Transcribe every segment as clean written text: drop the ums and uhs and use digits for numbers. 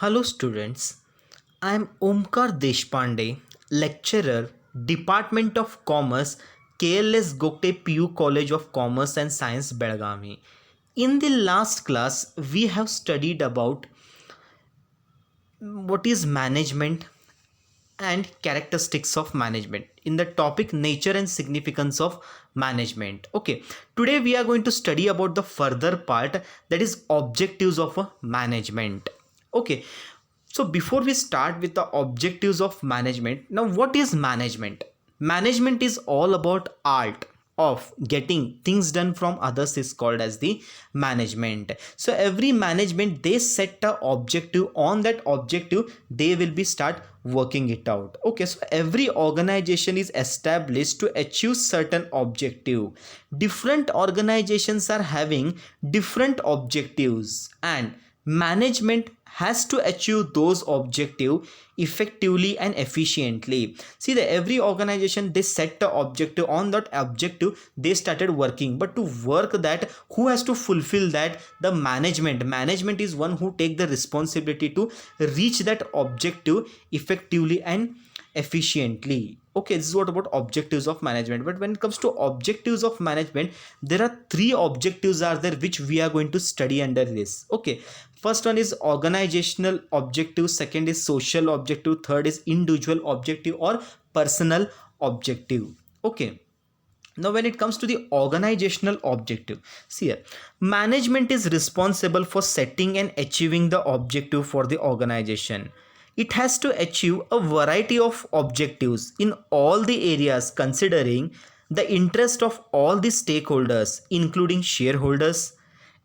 Hello students, I am Omkar Deshpande, lecturer, Department of Commerce, KLS Gokte PU College of Commerce and Science, Belgavi. In the last class, we have studied about what is management and characteristics of management in the topic nature and significance of management. Okay, today we are going to study about the further part, that is objectives of a management. Okay, so before we start with the objectives of management, now what is management? Management is all about art of getting things done from others is called as the management. So every management, they set a objective, on that objective they will be start working it out. Okay, so every organization is established to achieve certain objective. Different organizations are having different objectives, and management has to achieve those objectives effectively and efficiently. See, the every organization, they set the objective, on that objective they started working, but to work that, who has to fulfill that? The management is one who take the responsibility to reach that objective effectively and efficiently. Okay, this is what about objectives of management. But when it comes to objectives of management, there are three objectives are there which we are going to study under this. Okay, first one is organizational objective, second is social objective, third is individual objective or personal objective. Okay, now when it comes to the organizational objective, see here, management is responsible for setting and achieving the objective for the organization. It has to achieve a variety of objectives in all the areas, considering the interest of all the stakeholders, including shareholders,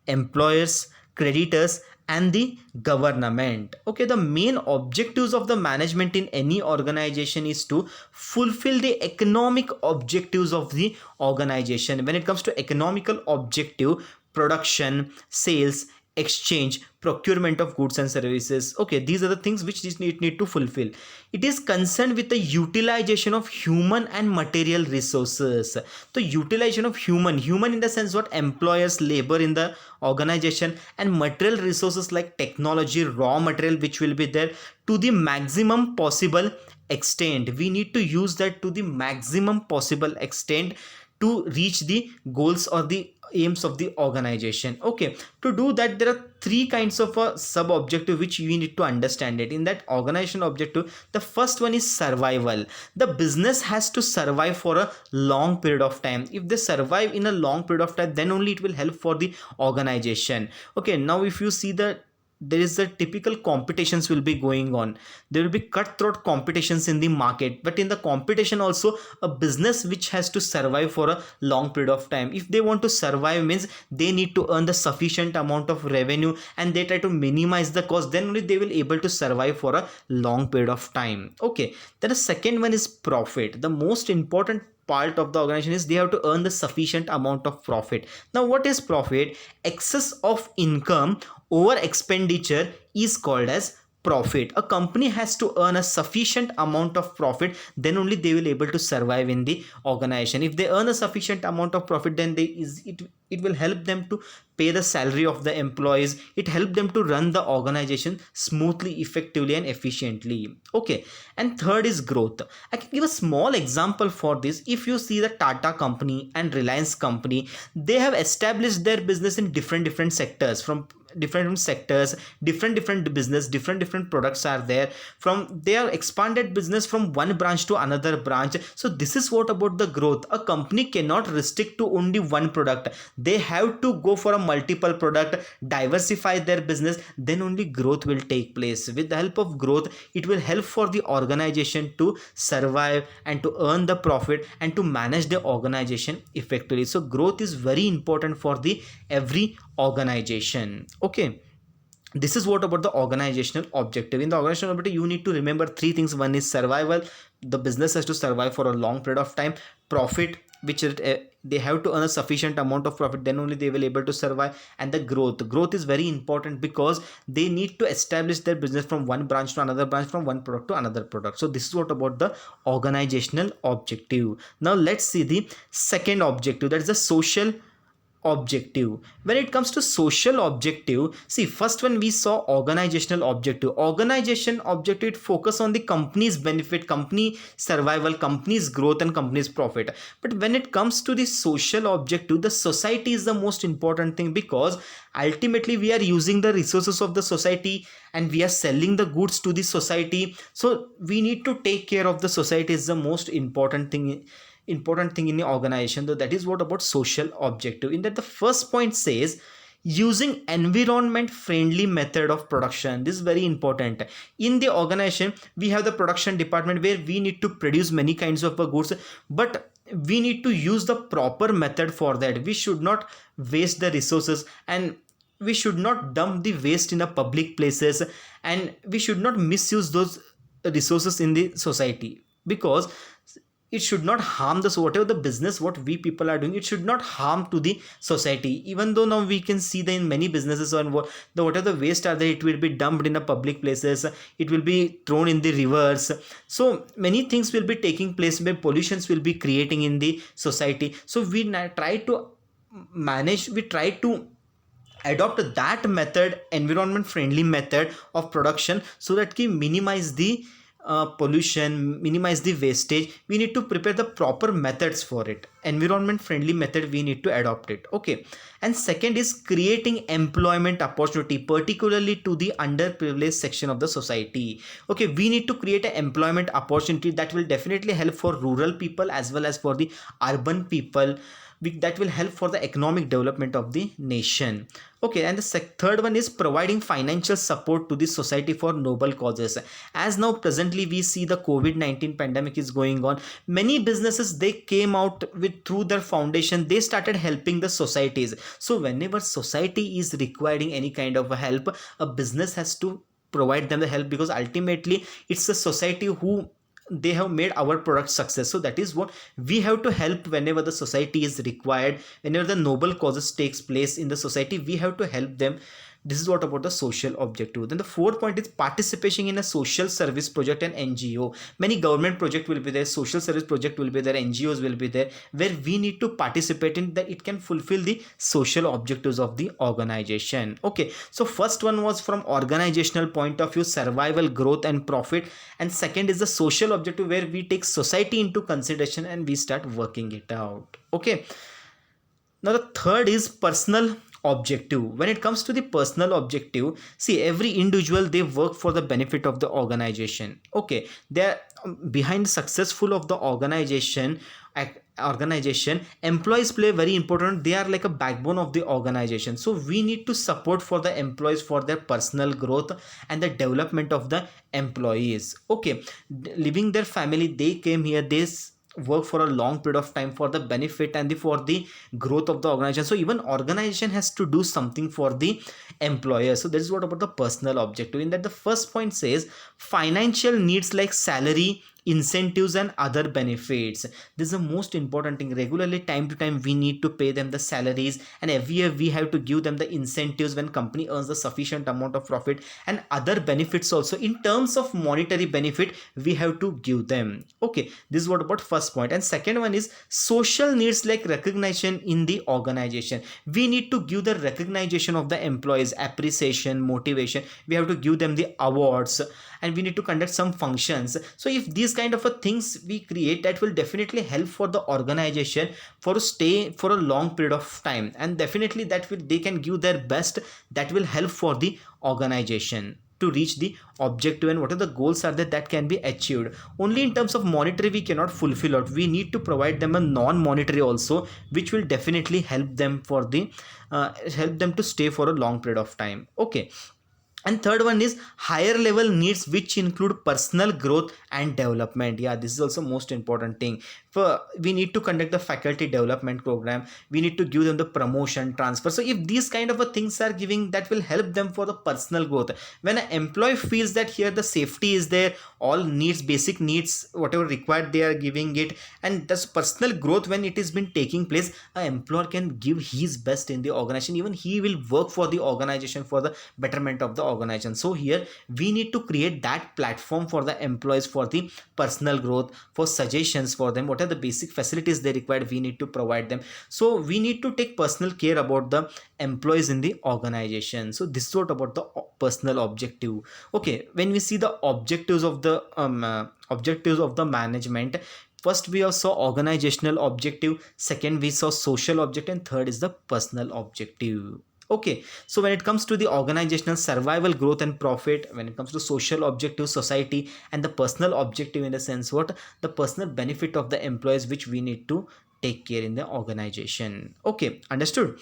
employers, creditors, and the government. Okay, the main objectives of the management in any organization is to fulfill the economic objectives of the organization. When it comes to economical objective, production, sales, exchange, procurement of goods and services. Okay, these are the things which this need to fulfill. It is concerned with the utilization of human and material resources. The utilization of human in the sense what? Employers, labor in the organization, and material resources like technology, raw material which will be there, to the maximum possible extent. We need to use that to the maximum possible extent to reach the goals or the aims of the organization. Okay, to do that, there are three kinds of a sub objective which you need to understand it in that organization objective. The first one is survival. The business has to survive for a long period of time. If they survive in a long period of time, then only it will help for the organization. Okay, now if you see the, there is a typical competitions will be going on. There will be cutthroat competitions in the market, but in the competition also, a business which has to survive for a long period of time. If they want to survive, means they need to earn the sufficient amount of revenue, and they try to minimize the cost, then only they will able to survive for a long period of time. Okay, then the second one is profit. The most important part of the organization is they have to earn the sufficient amount of profit. Now what is profit? Excess of income over expenditure is called as profit. A company has to earn a sufficient amount of profit, then only they will able to survive in the organization. If they earn a sufficient amount of profit, then it will help them to pay the salary of the employees. It help them to run the organization smoothly, effectively, and efficiently. Okay, and third is growth. I can give a small example for this. If you see the Tata company and Reliance company, they have established their business in different sectors, from different sectors, different business, different products are there. From they have expanded business from one branch to another branch. So this is what about the growth. A company cannot restrict to only one product. They have to go for a multiple product, diversify their business, then only growth will take place. With the help of growth, it will help for the organization to survive and to earn the profit and to manage the organization effectively. So growth is very important for the every organization. Okay, this is what about the organizational objective. In the organizational objective, you need to remember three things. One is survival. The business has to survive for a long period of time. Profit, which they have to earn a sufficient amount of profit, then only they will able to survive. And the growth is very important, because they need to establish their business from one branch to another branch, from one product to another product. So this is what about the organizational objective. Now let's see the second objective, that is the social objective. When it comes to social objective, see, first one we saw organizational objective. Organization objective, it focus on the company's benefit, company survival, company's growth and company's profit. But when it comes to the social objective, the society is the most important thing, because ultimately we are using the resources of the society and we are selling the goods to the society. So we need to take care of the society is the most important thing in the organization. So that is what about social objective. In that, the first point says using environment friendly method of production. This is very important. In the organization, we have the production department where we need to produce many kinds of goods, but we need to use the proper method for that. We should not waste the resources, and we should not dump the waste in a public places, and we should not misuse those resources in the society, because it should not harm the, so whatever the business what we people are doing, it should not harm to the society. Even though now we can see that in many businesses, on whatever the waste are there, it will be dumped in a public places, it will be thrown in the rivers. So many things will be taking place where pollutions will be creating in the society. So we try to adopt that method, environment friendly method of production, so that can minimize the pollution, minimize the wastage. We need to prepare the proper methods for it. Environment friendly method, we need to adopt it. Okay. And second is creating employment opportunity, particularly to the underprivileged section of the society. Okay, we need to create an employment opportunity that will definitely help for rural people as well as for the urban people. That will help for the economic development of the nation. Okay, and the third one is providing financial support to the society for noble causes. As now presently we see the COVID-19 pandemic is going on, many businesses, they came out with, through their foundation, they started helping the societies. So whenever society is requiring any kind of help, a business has to provide them the help, because ultimately it's the society who they have made our product success. So that is what we have to help whenever the society is required, whenever the noble causes takes place in the society, we have to help them. This is what about the social objective. Then the fourth point is participation in a social service project and NGO. Many government project will be there, social service project will be there, NGOs will be there, where we need to participate in that it can fulfill the social objectives of the organization. Okay, so first one was from organizational point of view, survival, growth and profit, and second is the social objective, where we take society into consideration and we start working it out. Okay, now the third is personal objective. When it comes to the personal objective, see, every individual, they work for the benefit of the organization. Okay, they're behind successful of the organization, employees play very important, they are like a backbone of the organization. So we need to support for the employees for their personal growth and the development of the employees. Okay, leaving their family, they came here, they work for a long period of time for the benefit and for the growth of the organization. So even organization has to do something for the employer. So this is what about the personal objective. In that, the first point says financial needs like salary, incentives and other benefits. This is the most important thing. Regularly, time to time, we need to pay them the salaries, and every year we have to give them the incentives when company earns the sufficient amount of profit, and other benefits also. In terms of monetary benefit, we have to give them. Okay, this is what about first point. And second one is social needs like recognition in the organization. We need to give the recognition of the employees, appreciation, motivation. We have to give them the awards, and we need to conduct some functions. So if these kind of things we create, that will definitely help for the organization for stay for a long period of time, and definitely that will, they can give their best. That will help for the organization to reach the objective, and what are the goals are that can be achieved. Only in terms of monetary we cannot fulfill it. We need to provide them a non-monetary also, which will definitely help them for the help them to stay for a long period of time. Okay, and third one is higher level needs, which include personal growth and development. Yeah, this is also most important thing. For we need to conduct the faculty development program, we need to give them the promotion, transfer. So if these kind of things are giving, that will help them for the personal growth. When an employee feels that here the safety is there, all needs, basic needs, whatever required, they are giving it, and this personal growth, when it has been taking place, an employer can give his best in the organization. Even he will work for the organization for the betterment of the organization. So here we need to create that platform for the employees for the personal growth, for suggestions for them, whatever what are the basic facilities they require, we need to provide them. So we need to take personal care about the employees in the organization. So this is what about the personal objective. Okay, when we see the objectives of the management, first we saw organizational objective, second we saw social objective, and third is the personal objective. Okay, so when it comes to the organizational survival, growth and profit, when it comes to social objective, society, and the personal objective, in the sense what the personal benefit of the employees which we need to take care in the organization. Okay, understood.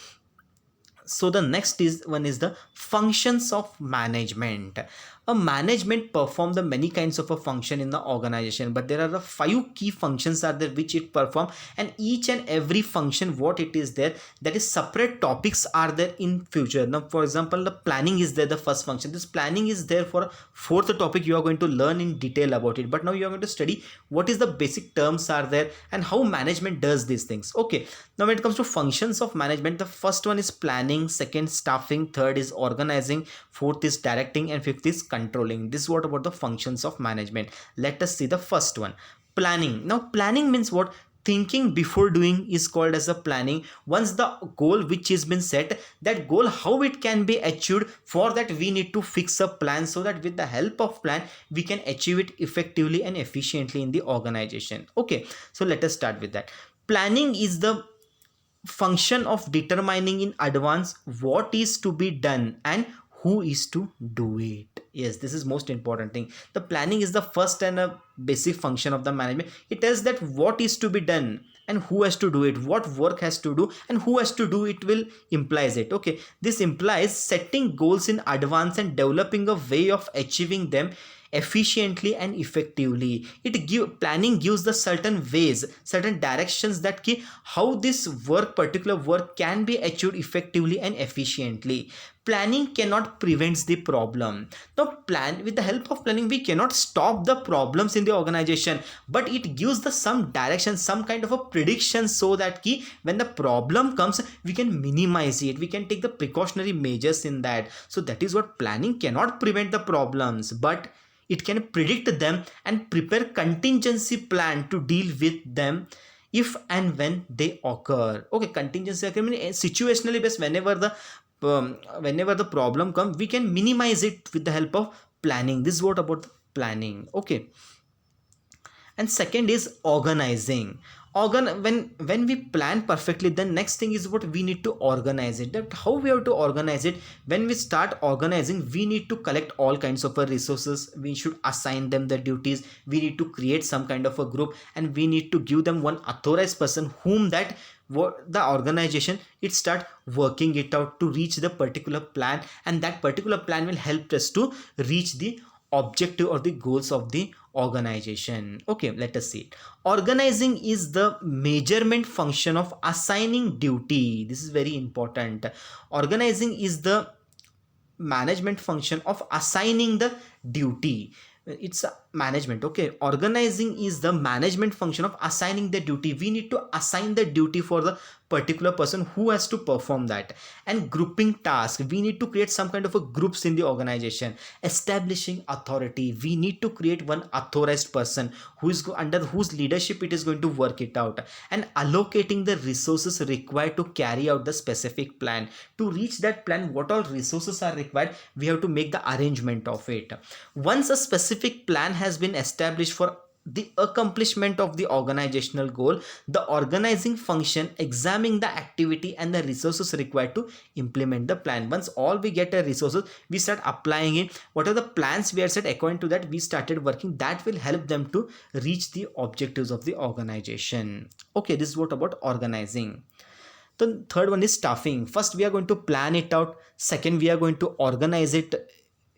So the next is one is the functions of management. A management perform the many kinds of a function in the organization, but there are the 5 key functions are there which it perform, and each and every function what it is there, that is separate topics are there in future. Now for example, the planning is there, the first function. This planning is there for fourth topic, you are going to learn in detail about it, but now you are going to study what is the basic terms are there and how management does these things. Okay, now when it comes to functions of management, the first one is planning, second staffing, third is organizing, fourth is directing, and fifth is controlling. This is what about the functions of management. Let us see the first one, planning. Now planning means what? Thinking before doing is called as a planning. Once the goal which has been set, that goal how it can be achieved, for that we need to fix a plan, so that with the help of plan we can achieve it effectively and efficiently in the organization. Okay, so let us start with that. Planning is the function of determining in advance what is to be done and who is to do it. Yes, this is most important thing. The planning is the first and a basic function of the management. It tells that what is to be done and who has to do it, what work has to do and who has to do it will implies it. Okay, this implies setting goals in advance and developing a way of achieving them efficiently and effectively. Planning gives the certain ways, certain directions that how this particular work can be achieved effectively and efficiently. Planning cannot prevent the problem. Now with the help of planning we cannot stop the problems in the organization, but it gives the some direction, some kind of a prediction, so that when the problem comes we can minimize it, we can take the precautionary measures in that. So that is what planning cannot prevent the problems, but it can predict them and prepare contingency plan to deal with them if and when they occur. Okay, contingency occur means situationally based. Whenever the problem comes, we can minimize it with the help of planning. This is what about planning. Okay, and second is organizing. When we plan perfectly, then next thing is what we need to organize it. That how we have to organize it. When we start organizing, we need to collect all kinds of resources, we should assign them the duties, we need to create some kind of a group, and we need to give them one authorized person whom that the organization it start working it out to reach the particular plan, and that particular plan will help us to reach the objective or the goals of the organization. Okay, let us see it. Organizing is the measurement function of assigning duty. This is very important. Organizing is the management function of assigning the duty. It's a management. Okay, organizing is the management function of assigning the duty. We need to assign the duty for the particular person who has to perform that. And grouping tasks, we need to create some kind of a groups in the organization. Establishing authority, we need to create one authorized person who is under whose leadership it is going to work it out. And allocating the resources required to carry out the specific plan. To reach that plan, what all resources are required, we have to make the arrangement of it. Once a specific plan has been established for the accomplishment of the organizational goal, the organizing function examining the activity and the resources required to implement the plan. Once all we get a resources, we start applying it. What are the plans we are set, according to that we started working, that will help them to reach the objectives of the organization. Okay, this is what about organizing. The third one is staffing. First we are going to plan it out, second we are going to organize it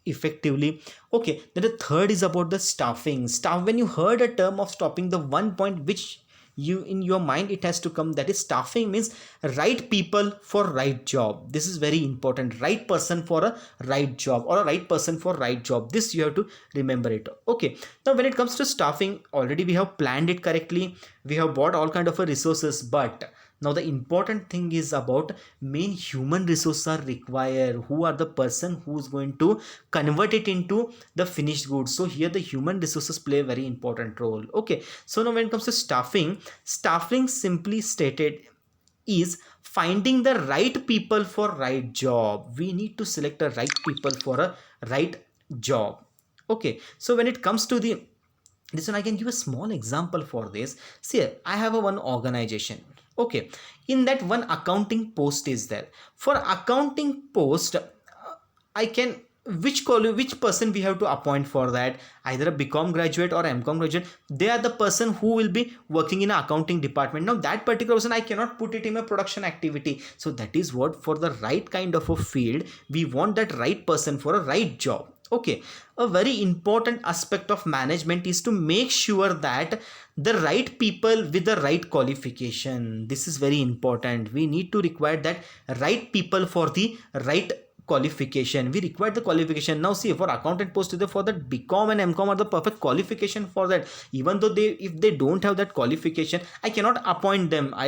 effectively. Okay, then the third is about the staffing. When you heard a term of staffing, the one point which you in your mind it has to come, that is staffing means right people for right job. This is very important. Right person for a right job, or a right person for right job. This you have to remember it. Okay, now when it comes to staffing, already we have planned it correctly, we have bought all kind of resources, but Now the important thing is about main human resources are required, who are the person who's going to convert it into the finished goods. So here the human resources play a very important role. Okay, so now when it comes to staffing simply stated is finding the right people for right job. We need to select the right people for a right job. Okay, so when it comes to the this one, I can give a small example for this. See, I have a one organization. Okay, in that one accounting post is there. For accounting post, I can which person we have to appoint for that, either a BCom graduate or MCom graduate. They are the person who will be working in an accounting department. Now that particular person I cannot put it in a production activity. So that is what, for the right kind of a field, we want that right person for a right job. Okay, a very important aspect of management is to make sure that the right people with the right qualification. This is very important. We need to require that right people for the right qualification. We require the qualification. Now see, for accountant post, for that BCom and MCom are the perfect qualification for that. Even though if they don't have that qualification, I cannot appoint them. I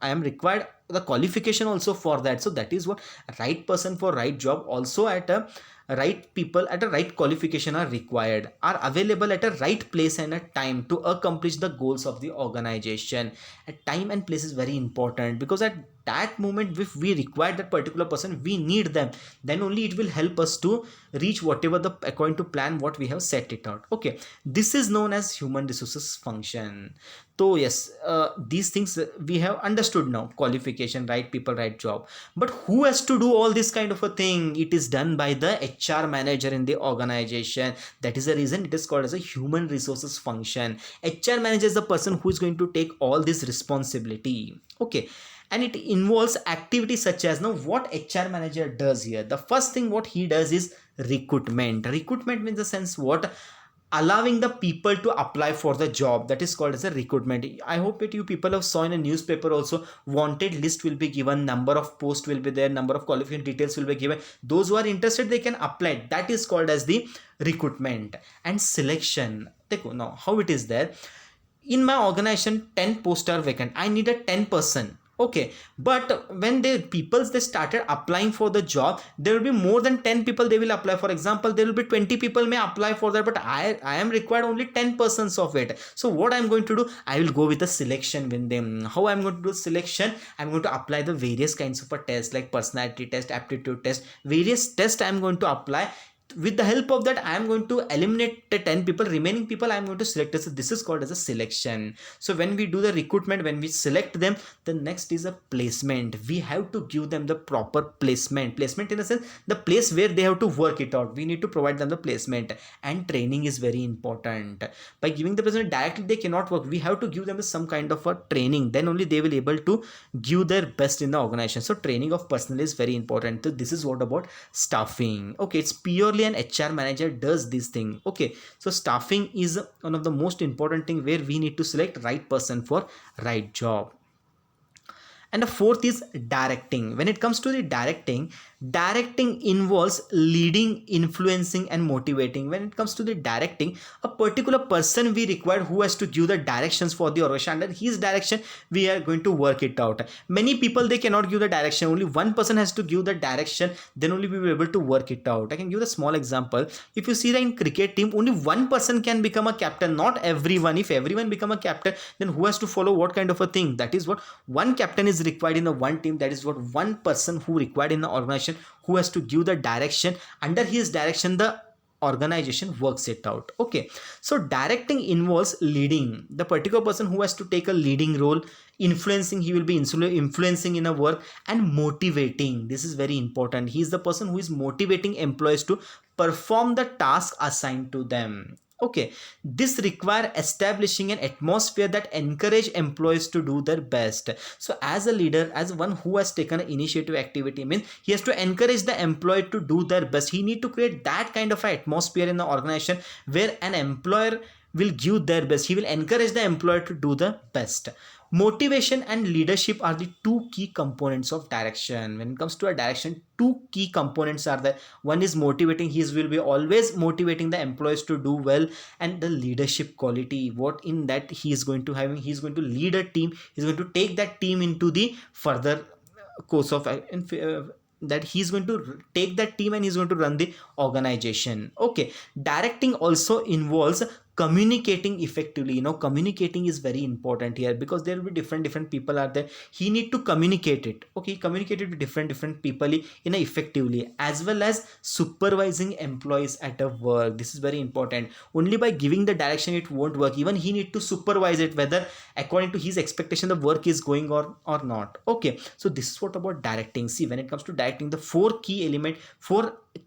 am required the qualification also for that. So that is what, right person for right job, also at a right people at a right qualification are required, are available at a right place and a time to accomplish the goals of the organization. A time and place is very important, because at that moment, if we require that particular person, we need them, then only it will help us to reach whatever the according to plan what we have set it out. Okay, this is known as human resources function. So yes, these things we have understood now: qualification, right people, right job. But who has to do all this kind of a thing? It is done by the HR manager in the organization. That is the reason it is called as a human resources function. HR manager is the person who is going to take all this responsibility. Okay, and it involves activities such as, now what HR manager does here, the first thing what he does is recruitment means the sense what, allowing the people to apply for the job. That is called as a recruitment. I hope that you people have saw in a newspaper also, wanted list will be given, number of posts will be there, number of qualification details will be given. Those who are interested, they can apply. That is called as the recruitment. And selection, now how it is there, in my organization 10 posts are vacant, I need a 10 person. Okay, but when they started applying for the job, there will be more than 10 people they will apply. For example, there will be 20 people may apply for that, but I am required only 10 persons of it. So what I'm going to do, I will go with a selection with them. How I'm going to do selection, I'm going to apply the various kinds of a test, like personality test, aptitude test, various tests I'm going to apply. With the help of that, I am going to eliminate the 10 people, remaining people I am going to select. So this is called as a selection. So when we do the recruitment, when we select them, the next is a placement. We have to give them the proper placement in the sense, the place where they have to work it out. We need to provide them the placement. And training is very important. By giving the placement directly, they cannot work. We have to give them some kind of a training, then only they will be able to give their best in the organization. So training of personnel is very important. So this is what about staffing. Okay, it's purely an HR manager does this thing. Okay, so staffing is one of the most important thing, where we need to select right person for right job. And the fourth is directing. When it comes to the directing involves leading, influencing and motivating. When it comes to the directing, a particular person we require who has to give the directions for the organization. Under his direction we are going to work it out. Many people, they cannot give the direction, only one person has to give the direction, then only we will be able to work it out. I can give a small example. If you see that in cricket team, only one person can become a captain, not everyone. If everyone become a captain, then who has to follow what kind of a thing? That is what, one captain is required in the one team. That is what, one person who required in the organization, who has to give the direction. Under his direction the organization works it out. Okay, so directing involves leading, the particular person who has to take a leading role. Influencing, he will be influencing in a work. And motivating, this is very important. He is the person who is motivating employees to perform the task assigned to them. Okay, this require establishing an atmosphere that encourage employees to do their best. So as a leader, as one who has taken an initiative activity, means he has to encourage the employee to do their best. He need to create that kind of an atmosphere in the organization, where an employer will give their best. He will encourage the employer to do the best. Motivation and leadership are the two key components of direction. When it comes to a direction, two key components are there. One is motivating. He will be always motivating the employees to do well, and the leadership quality, what in that he is going to have, he is going to lead a team, he is going to take that team into the further course of that he's going to take that team and he's going to run the organization. Okay, directing also involves communicating effectively. Communicating is very important here, because there will be different people are there. He need to communicate it. Okay, communicate it to different people in a effectively, as well as supervising employees at a work. This is very important. Only by giving the direction it won't work. Even he need to supervise it, whether according to his expectation the work is going or not. Okay, so this is what about directing. See, when it comes to directing, the four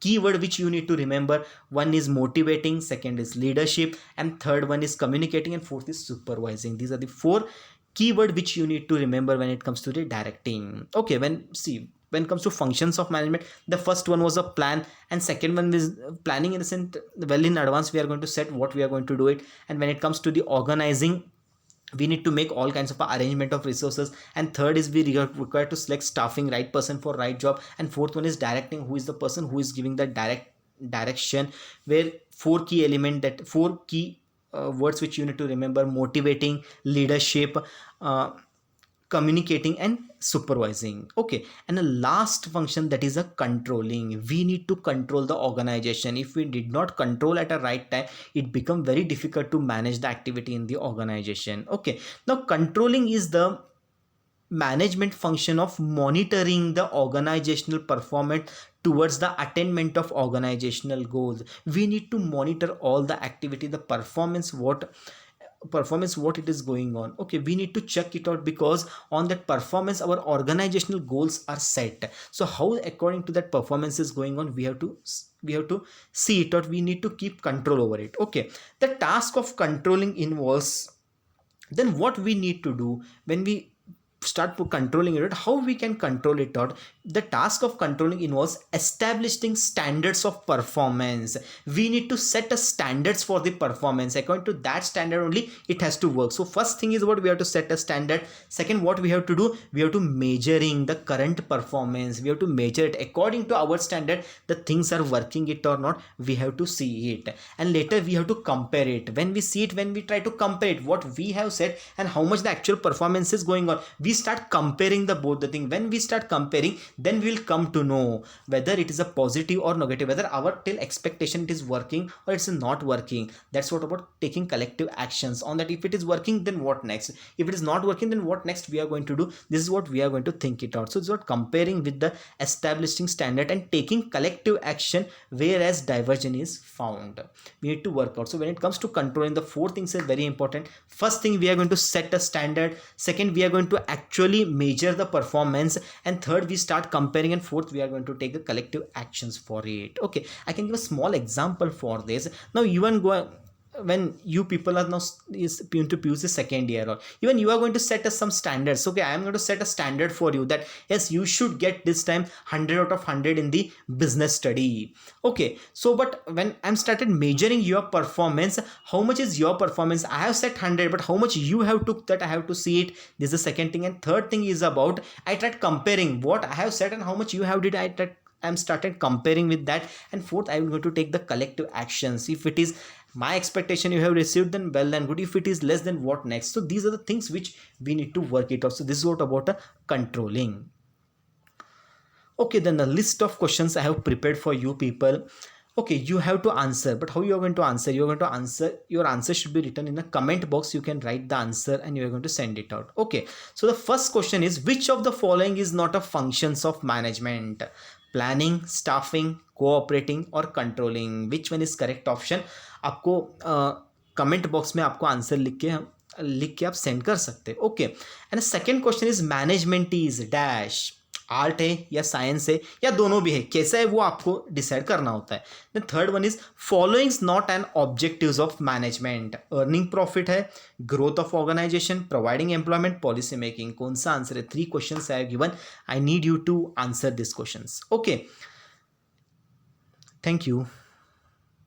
keyword which you need to remember: one is motivating, second is leadership, and third one is communicating, and fourth is supervising. These are the four keyword which you need to remember when it comes to the directing. Okay, when it comes to functions of management, the first one was a plan, and second one is planning, in the sense well in advance we are going to set what we are going to do it. And when it comes to the organizing, we need to make all kinds of arrangement of resources, and third is we require to select staffing right person for right job, and fourth one is directing, who is the person who is giving the direction, where four key words which you need to remember: motivating, leadership, communicating, and supervising. Okay, and the last function, that is a controlling. We need to control the organization. If we did not control at a right time, it become very difficult to manage the activity in the organization. Okay, now controlling is the management function of monitoring the organizational performance towards the attainment of organizational goals. We need to monitor all the activity, the performance, what it is going on. Okay, we need to check it out, because on that performance our organizational goals are set. So how according to that performance is going on, we have to see it out. We need to keep control over it. Okay, the task of controlling involves, then what we need to do when we start controlling it, how we can control it out. The task of controlling involves establishing standards of performance. We need to set a standards for the performance. According to that standard only it has to work. So first thing is what we have to set a standard. Second, what we have to do, we have to measuring the current performance. We have to measure it according to our standard, the things are working it or not. We have to see it, and later we have to compare it. When we see it, when we try to compare it, what we have said and how much the actual performance is going on, we start comparing the both the thing. When we start comparing, then we will come to know whether it is a positive or negative, whether our till expectation it is working or it's not working. That's what about taking collective actions on that. If it is working, then what next? If it is not working, then what next we are going to do? This is what we are going to think it out. So it's what comparing with the establishing standard and taking collective action whereas diversion is found. We need to work out. So when it comes to controlling, the four things are very important. First thing, we are going to set a standard. Second, we are going to actually measure the performance, and third, we start comparing, and fourth, we are going to take the collective actions for it. Okay, I can give a small example for this. Now even when you people are now is into PUC second year, or even you are going to set us some standards. Okay, I am going to set a standard for you that yes, you should get this time 100 out of 100 in the business study. Okay, so but when I'm started measuring your performance, how much is your performance? I have set 100, but how much you have took, that I have to see it. This is the second thing. And third thing is about, I tried comparing what I have set and how much you have did. I'm started comparing with that. And fourth, I'm going to take the collective actions. If it is my expectation you have received, then well and good. If it is less, then what next? So these are the things which we need to work it out. So this is what about a controlling. Okay, then the list of questions I have prepared for you people. Okay, you have to answer, but how you are going to answer? You are going to answer, your answer should be written in the comment box. You can write the answer and you are going to send it out. Okay, so the first question is, which of the following is not a functions of management? Planning, staffing, cooperating और controlling. Which one is correct option? आपको comment box में आपको answer लिख के आप send कर सकते हैं. Okay, and second question is management is dash, art है या साइंस है या दोनों भी है, कैसा है वो आपको डिसाइड करना होता है. Then third one is followings not an objectives of management. Earning profit है, growth of organisation, providing employment, policy making. कौन सा आंसर है? 3 questions I have given. I need you to answer this questions. Okay, thank you.